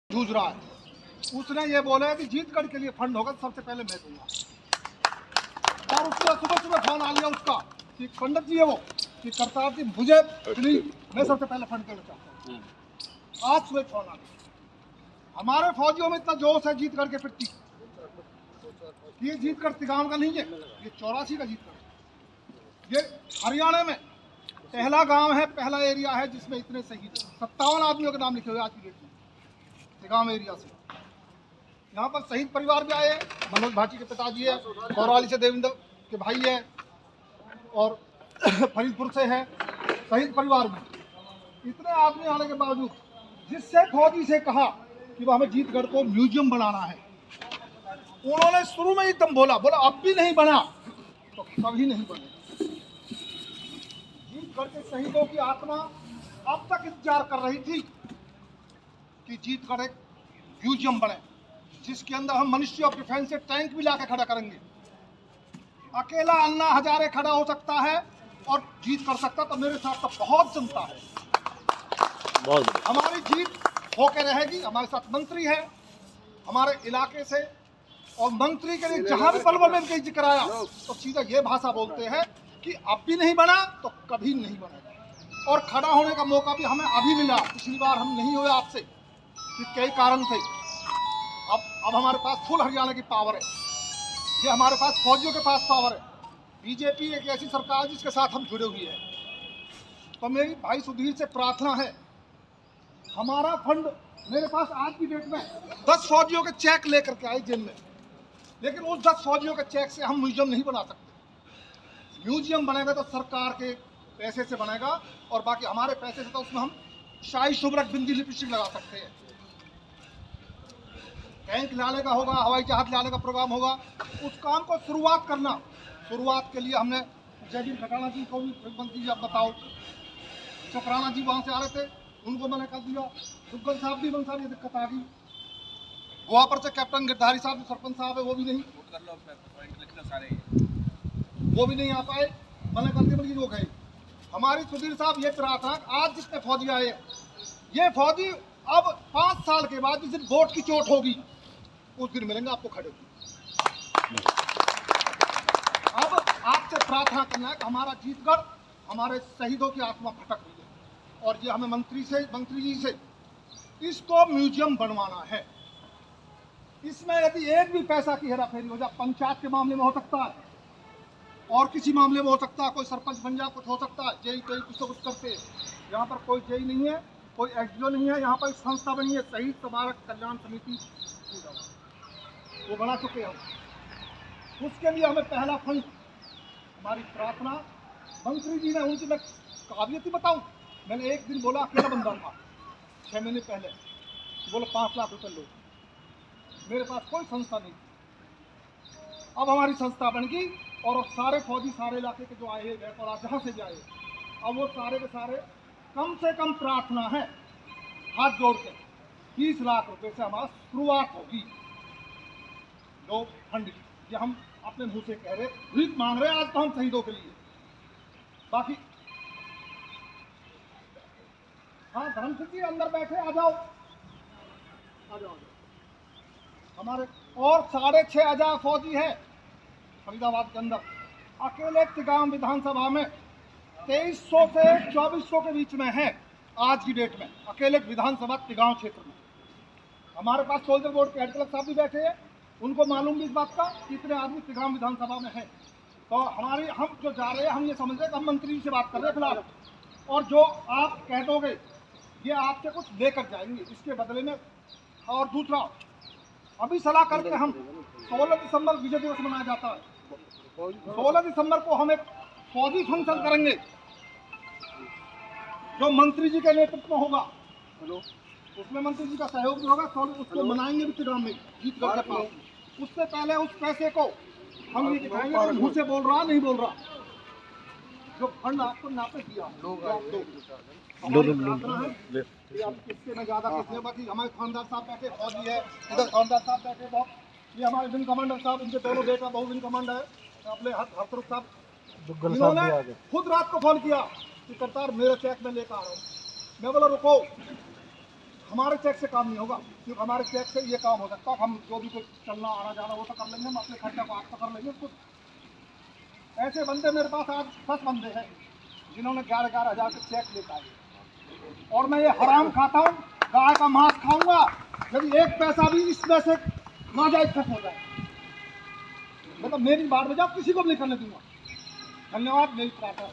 जूझ रहा है। उसने ये बोला है कि जीतगढ़ के लिए फंड होगा तो सबसे पहले मैं दूंगा। और उसने सुबह सुबह फोन आ लिया उसका कि पंडित जी है वो कि करतार जी मुझे प्लीज मैं सबसे पहले फंड करना चाहता हूँ। आज सुबह फोन आ गया। हमारे फौजियों में इतना जोश है जीतगढ़ के प्रति। ये जीतगढ़ तिगाम का नहीं है, ये 84 का जीतगढ़। ये हरियाणा में पहला गांव है, पहला एरिया है जिसमें इतने शहीद 57 आदमियों के नाम लिखे हुए आज की डेट में तिगाम एरिया से। यहाँ पर शहीद परिवार भी आए, मनोज भाटी के पिताजी है, कौराली से देवेंद्र के भाई है और फरीदपुर से है शहीद परिवार में। इतने आदमी आने के बावजूद जिससे फौजी से कहा कि वह हमें जीतगढ़ को म्यूजियम बनाना है, उन्होंने शुरू में एकदम बोला अब भी नहीं बना तो कभी नहीं बने। जीतगढ़ के शहीदों की आत्मा अब तक इंतजार कर रही थी कि जीतगढ़ एक म्यूजियम बने जिसके अंदर हम मिनिस्ट्री ऑफ डिफेंस से टैंक भी लाके खड़ा करेंगे। अकेला अन्ना हजारे खड़ा हो सकता है और जीत कर सकता, तो मेरे साथ तो बहुत जनता है। हमारी जीत होके रहेगी। हमारे साथ मंत्री है हमारे इलाके से, और मंत्री के लिए जहां भी पलवल में कहीं जिक्र आया तो सीधा ये भाषा बोलते हैं कि अब भी नहीं बना तो कभी नहीं बनेगा। और खड़ा होने का मौका भी हमें अभी मिला। पिछली बार हम नहीं हुए आपसे, कई कारण थे। अब हमारे पास फुल हरियाणा की पावर है। ये हमारे पास फौजियों के पास पावर है। बीजेपी एक ऐसी सरकार जिसके साथ हम जुड़े हुए हैं। तो मेरी भाई सुधीर से प्रार्थना है, हमारा फंड मेरे पास आज की डेट में 10 फौजियों के चेक लेकर के आए जेल में, लेकिन उस 10 फौजियों के चेक से हम म्यूजियम नहीं बना सकते। म्यूजियम बनेगा तो सरकार के पैसे से बनेगा, और बाकी हमारे पैसे से तो उसमें हम शाही शुभ्रक बिंदी लिपस्टिक लगा सकते हैं। टैंक लाने का होगा, हवाई जहाज लाने का प्रोग्राम होगा, उस काम को शुरुआत के लिए हमने जयवीर खटाना जी को भी मंत्री जी आप बताओ, चपराना जी वहाँ से आ रहे थे उनको मैंने कर दिया। दुग्गल साहब भी मंसा ये दिक्कत आ गई। गोवा पर से कैप्टन गिरधारी साहब सरपंच साहब है, वो भी नहीं आ पाए, मैंने कर दिया वो गए। हमारी सुधीर साहब ये प्रार्थना, आज जितने फौजी आए ये फौजी अब 5 साल के बाद जिस दिन वोट की चोट होगी उस दिन मिलेंगे आपको खड़े। अब आपसे प्रार्थना करना है कि हमारा जीतगढ़ हमारे शहीदों की आत्मा भटक रही है, और ये हमें मंत्री जी से इसको म्यूजियम बनवाना है। इसमें यदि एक भी पैसा की हेराफेरी हो जाए, पंचायत के मामले में हो सकता है और किसी मामले में हो सकता है, कोई सरपंच बन जाए, कुछ हो सकता है, जेई कोई कुछ तो कुछ करते। यहाँ पर कोई जेई नहीं है, कोई एसडीओ नहीं है, यहाँ पर संस्था बनी है शहीद स्मारक कल्याण समिति, वो बना चुके हैं। उसके लिए हमें पहला फंड, हमारी प्रार्थना मंत्री जी ने, उनकी मैं काबिलियत ही बताऊं, मैंने एक दिन बोला अकेला बंदा था 6 महीने पहले, बोले 5 लाख रुपए लो, मेरे पास कोई संस्था नहीं। अब हमारी संस्था बन गई और सारे फौजी सारे इलाके के जो आए हैं और जहाँ से भी आए, अब वो सारे के सारे कम से कम प्रार्थना है हाथ जोड़ के 20 लाख रुपए से हमारा शुरुआत होगी। जो फंड की ये हम अपने मुंह से कह रहे, भीख मांग रहे हैं आज तो हम शहीदों के लिए। बाकी हाँ धर्मसिंह जी अंदर बैठे, आ जाओ। हमारे और 6.5 हजार फौजी है फरीदाबाद के अंदर। अकेले तिगाम विधानसभा में 2300 से 2400 के बीच में है आज की डेट में, अकेले विधानसभा तिगाम क्षेत्र में। हमारे पास सोल्जर बोर्ड के हेड क्लर्क साहब भी बैठे हैं, उनको मालूम भी इस बात का कितने आदमी तिगाम विधानसभा में है। तो हम जो जा रहे हैं, हम ये समझ रहे हैं कि हम मंत्री जी से बात कर रहे हैं फिलहाल, और जो आप कह दोगे ये आपसे कुछ लेकर जाएंगे इसके बदले में। और दूसरा, अभी सलाह करके हम 16 दिसंबर विजय दिवस मनाया जाता है, 16 दिसंबर को हम एक फौजी फंक्शन करेंगे जो मंत्री जी के नेतृत्व में होगा। उसमें मंत्री जी का सहयोग भी होगा, उसको मनाएंगे भी तिगाम में जीतगढ़ के पास। उससे पहले उस पैसे को हम ये दिखाएंगे कि मुंह से बोल रहा नहीं बोल रहा, जो फंड आपको नापे दिया इससे में ज्यादा किसने। बाकी हमारे खानदार साहब बैठे फौजी है, इधर खानदार साहब बैठे बहुत, ये हमारे विंग कमांडर साहब, इनके दोनों बेटा बहु विंग कमांडर है अपने हरसरुख साहब, इन्होंने खुद रात को फोन किया कि करतार मेरा चेक में लेकर आ रहा हूँ। मैं बोला रुको, हमारे चेक से काम नहीं होगा, क्योंकि हमारे चेक से ये काम हो सकता है। हम जो भी कुछ चलना आना जाना वो तो कर लेंगे, हम अपने खर्चा को आप तो कर लेंगे कुछ। ऐसे बंदे मेरे पास आज 10 बंदे हैं जिन्होंने 11-11 हज़ार के चेक लेकर आए, और मैं ये हराम खाता हूँ, गाय का मांस खाऊंगा यदि एक पैसा भी इसमें से नाजायज खर्च हो जाए। मतलब मेरी बात बजाओ, किसी को भी नहीं करने दूंगा। धन्यवाद। मेरी प्रार्थना।